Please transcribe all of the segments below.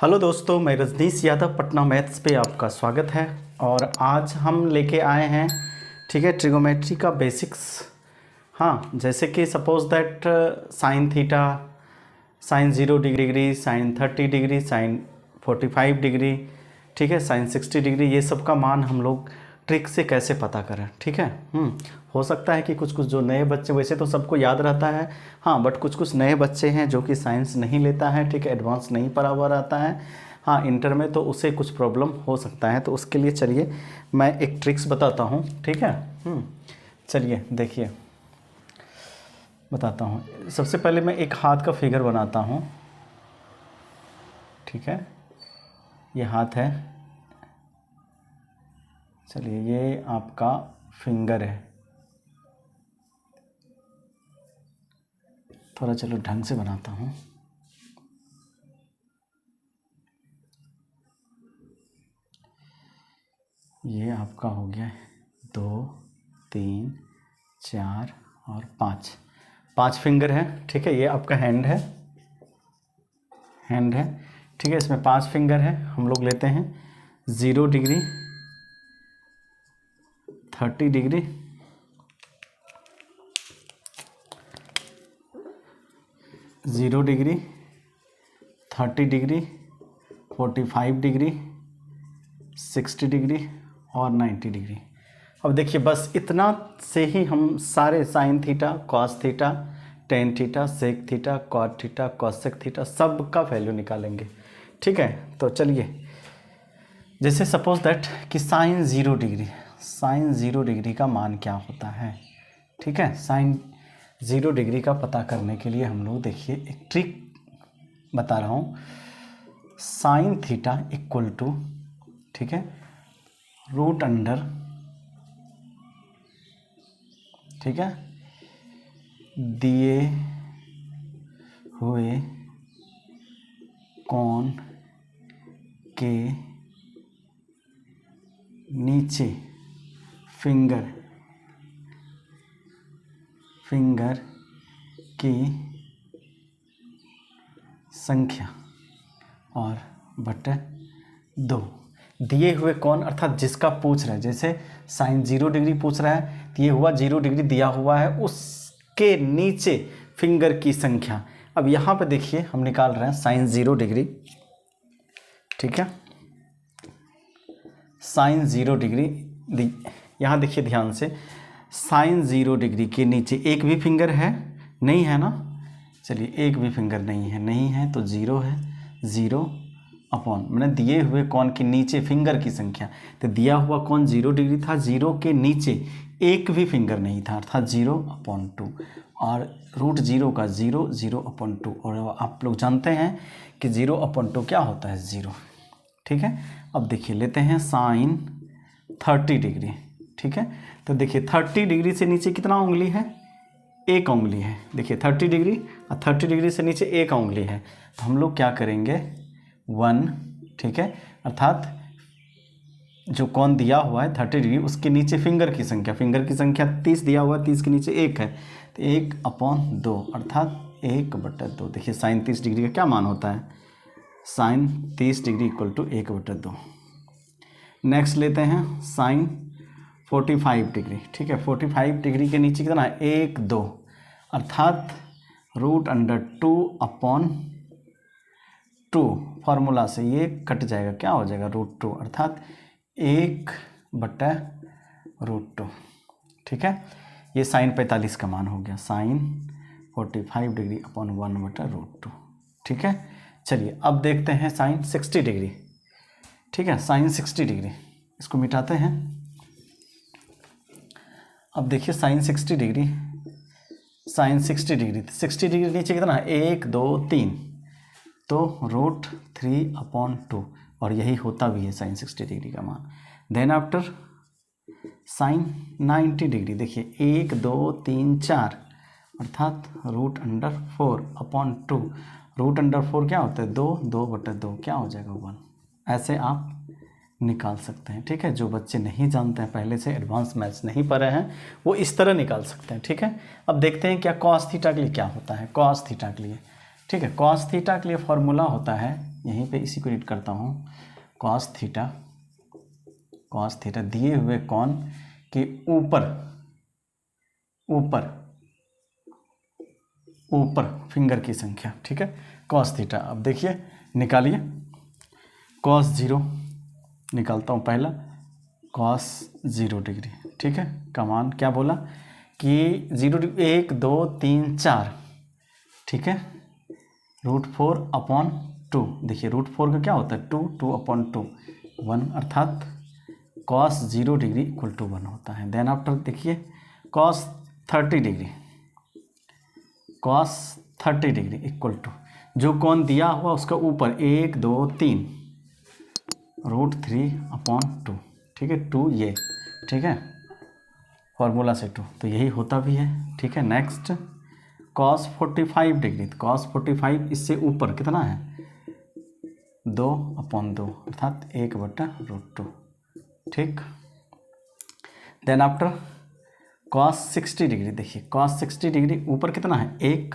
Hello दोस्तों, मैं Rajneesh Yadav Patna maths पे आपका स्वागत है। और आज हम लेके आए हैं, ठीक है, ट्रिगोमेट्री का बेसिक्स। हाँ, जैसे कि suppose that sine theta, sine 0 degree, sine 30 degree, sine 45 degree, ठीक है, साइन 60 डिग्री, ये सब का मान हम लोग ट्रिक से कैसे पता करें। ठीक है, हो सकता है कि कुछ कुछ जो नए बच्चे, वैसे तो सबको याद रहता है, हाँ, बट कुछ कुछ नए बच्चे हैं जो कि साइंस नहीं लेता है, ठीक है, एडवांस नहीं पढ़ा हुआ रहता है, हाँ, इंटर में, तो उसे कुछ प्रॉब्लम हो सकता है। तो उसके लिए चलिए मैं एक ट्रिक्स बताता हूँ, ठीक है। चलिए देखिए, बताता हूँ। सबसे पहले मैं एक हाथ का फिगर बनाता हूँ, ठीक है, ये हाथ है। चलिए, ये आपका फिंगर है। थोड़ा चलो ढंग से बनाता हूँ। ये आपका हो गया 2, 3, 4 और 5 फिंगर है, ठीक है। ये आपका हैंड है, ठीक है। इसमें 5 फिंगर है। हम लोग लेते हैं 0 degree, 30 degree, 0 degree, 30 degree, 45 degree, 60 degree और 90 डिग्री। अब देखिए, बस इतना से ही हम सारे sine theta, cos theta, tan theta, sec theta, cot theta, cosec theta, सब का वैल्यू निकालेंगे, ठीक है। तो चलिए, जैसे सपोज दैट कि साइन 0 डिग्री, साइन 0 डिग्री का मान क्या होता है, ठीक है। साइन 0 डिग्री का पता करने के लिए हम लोग देखिए एक ट्रिक बता रहा हूँ। साइन थीटा इक्वल टू, ठीक है, रूट अंडर, ठीक है, दिए हुए कोण के नीचे फिंगर की संख्या और बटे 2। दिए हुए कोण अर्थात जिसका पूछ रहा है, जैसे साइन 0 डिग्री पूछ रहा है, तो ये हुआ 0 डिग्री दिया हुआ है, उसके नीचे फिंगर की संख्या। अब यहाँ पे देखिए, हम निकाल रहे हैं साइन 0 डिग्री, ठीक है। साइन 0 डिग्री, यहाँ देखिए ध्यान से, साइन 0 डिग्री के नीचे एक भी फिंगर है नहीं, है ना। चलिए, एक भी फिंगर नहीं है तो 0 है। 0 अपॉन, मैंने दिए हुए कोण के नीचे फिंगर की संख्या, तो दिया हुआ कोण 0 डिग्री था, 0 के नीचे एक भी फिंगर नहीं था, अर्थात 0/2, और रूट 0 का 0, 0/2। और आप लोग जानते हैं कि 0/2 क्या होता है, 0, ठीक है। अब देखिए, लेते हैं साइन 30 डिग्री, ठीक है। तो देखिए 30 डिग्री से नीचे कितना उंगली है, 1 उंगली है। देखिए 30 डिग्री और 30 डिग्री से नीचे 1 उंगली है, तो हम लोग क्या करेंगे, 1, ठीक है, अर्थात जो कोण दिया हुआ है 30 डिग्री, उसके नीचे फिंगर की संख्या 30 दिया हुआ है, 30 के नीचे 1 है, तो 1/2 अर्थात 1/2। देखिए साइन 30 डिग्री का क्या मान होता है, sine 30 degree equal to 1/2। Next लेते हैं साइन 45 डिग्री, ठीक है। 45 डिग्री के नीचे कितना है, 1, 2, अर्थात रूट अंडर 2/2। फार्मूला से ये कट जाएगा, क्या हो जाएगा, √2, अर्थात 1/√2, ठीक है। ये साइन 45 का मान हो गया, साइन 45 डिग्री अपॉन 1/√2, ठीक है। चलिए, अब देखते हैं साइन 60 डिग्री, ठीक है। साइन 60 डिग्री, इसको मिटाते हैं। अब देखिए साइन 60 डिग्री, 60 डिग्री नीचे कितना है, 1, 2, 3, तो √3/2, और यही होता भी है साइन 60 डिग्री का मान। देन आफ्टर साइन 90 डिग्री, देखिए 1, 2, 3, 4, अर्थात √4/2। √4 क्या होता है, 2, 2/2, क्या हो जाएगा, 1। ऐसे आप निकाल सकते हैं, ठीक है। जो बच्चे नहीं जानते हैं, पहले से एडवांस मैथ्स नहीं पढ़े हैं, वो इस तरह निकाल सकते हैं, ठीक है। अब देखते हैं क्या कॉस थीटा के लिए क्या होता है, कॉस थीटा के लिए, ठीक है। कॉस थीटा के लिए फॉर्मूला होता है यहीं पे इसी को रीड करता हूँ, कॉस थीटा दिए हुए कोण के ऊपर फिंगर की संख्या, ठीक है, कॉस थीटा। अब देखिए निकालिए, कॉस 0 निकालता हूँ पहला, कॉस 0 डिग्री, ठीक है। कमान क्या बोला कि 0 डिग्री 1 2 3 4, ठीक है, √4/2। देखिए √4 का क्या होता है 2, 2/2 1, अर्थात कॉस 0 डिग्री इक्वल टू 1 होता है। देन आफ्टर देखिए कॉस 30 डिग्री इक्वल टू जो कोण दिया हुआ उसका ऊपर 1 2 3 √3/2, ठीक है, 2 ये, ठीक है, फॉर्मूला से 2, तो यही होता भी है, ठीक है। नेक्स्ट कॉस 45 डिग्री, कॉस 45 इससे ऊपर कितना है 2/2, अर्थात 1/√2, ठीक। देन आफ्टर कॉस 60 डिग्री, देखिए कॉस 60 डिग्री ऊपर कितना है 1,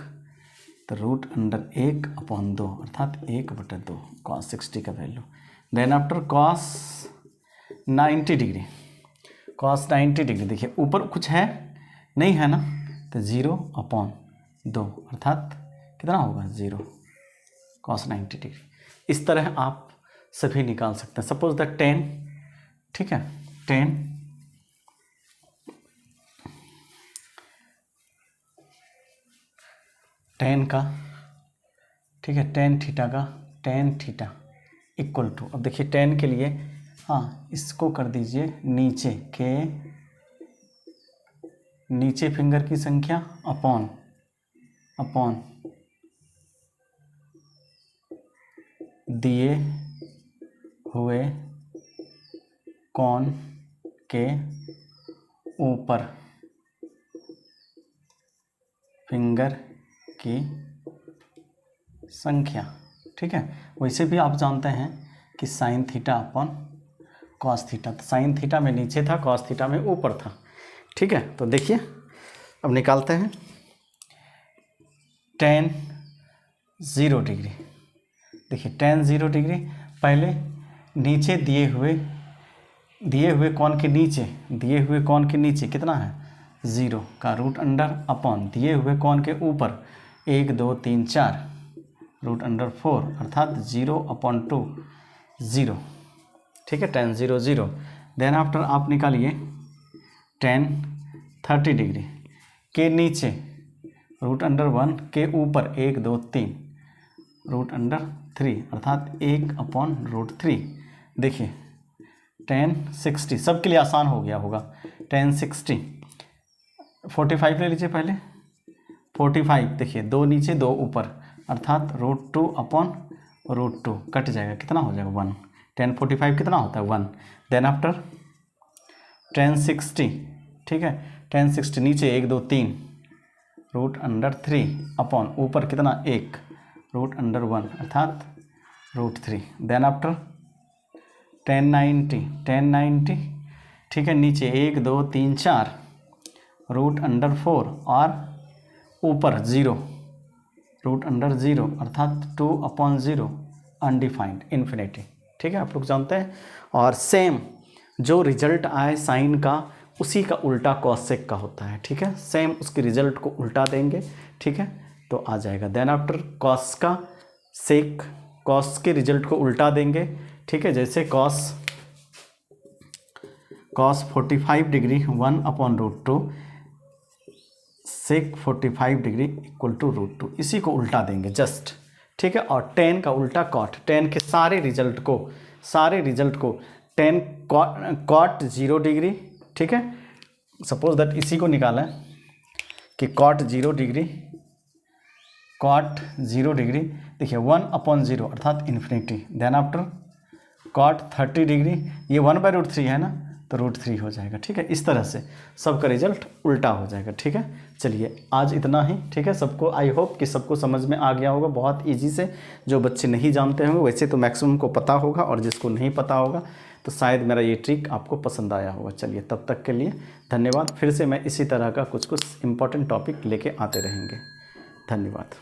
तो √1/2, अर्थात 1/2 कॉस 60 का value. Then after cos 90 degree, देखिए ऊपर कुछ है नहीं है ना, तो 0/2, अर्थात कितना होगा 0 कॉस 90 डिग्री। इस तरह आप सभी निकाल सकते हैं। सपोज दैट 10, ठीक है, 10 का, ठीक है, tan थीटा इक्वल टू, अब देखिए 10 के लिए हाँ इसको कर दीजिए नीचे फिंगर की संख्या अपॉन दिए हुए कोण के ऊपर फिंगर की संख्या, ठीक है। वैसे भी आप जानते हैं कि sine theta upon cos theta, तो साइन थीटा में नीचे था, कॉस थीटा में ऊपर था, ठीक है। तो देखिए अब निकालते हैं tan 0 डिग्री, देखिए tan 0 डिग्री पहले नीचे दिए हुए कोण के नीचे कितना है 0 का √अंडर अपॉन दिए हुए कोण के ऊपर 1 2 3 4 √4, अर्थात 0/2 0, ठीक है, tan 0 0। देन आफ्टर आप निकालिए tan 30 डिग्री के नीचे √1 के ऊपर 1 2 3 √3, अर्थात 1/√3। देखिए tan 60 सबके लिए आसान हो गया होगा, tan 60 45 ले लीजिए पहले, 45 देखिए 2 नीचे 2 ऊपर, अर्थात √2/√2 कट जाएगा, कितना हो जाएगा 1, tan 45 कितना होता है 1। देन आफ्टर tan 60, ठीक है, tan 60 नीचे 1 2 3 √3 अपॉन ऊपर कितना 1 √1, अर्थात √3। देन आफ्टर tan 90, ठीक है, नीचे 1 2 3 4 √4 और ऊपर 0 √0, अर्थात 2/0 अनडिफाइंड इन्फिनिटी, ठीक है, आप लोग जानते हैं। और सेम जो रिजल्ट आए साइन का उसी का उल्टा कॉसेक का होता है, ठीक है, सेम उसके रिजल्ट को उल्टा देंगे, ठीक है, तो आ जाएगा। देन आफ्टर कॉस का सेक, कॉस के रिजल्ट को उल्टा देंगे, ठीक है, जैसे cos 45 degree 1/√2 sec 45 degree equal to √2, इसी को उल्टा देंगे जस्ट, ठीक है। और tan का उल्टा कॉट, tan के सारे रिजल्ट को tan कॉट 0 डिग्री, ठीक है। सपोज दैट इसी को निकालें कि कॉट 0 डिग्री, देखिए 1/0 अर्थात infinity. Then after cot 30 degree, ये 1/√3 है ना, तो √3 हो जाएगा, ठीक है। इस तरह से सबका रिजल्ट उल्टा हो जाएगा, ठीक है। चलिए आज इतना ही, ठीक है। सबको आई होप कि सबको समझ में आ गया होगा बहुत इजी से। जो बच्चे नहीं जानते होंगे वैसे तो मैक्सिमम को पता होगा, और जिसको नहीं पता होगा तो शायद मेरा ये ट्रिक आपको पसंद आया होगा। चलिए तब तक के लिए धन्यवाद। फिर से मैं इसी तरह का कुछ इंपॉर्टेंट टॉपिक लेके आते रहेंगे। धन्यवाद।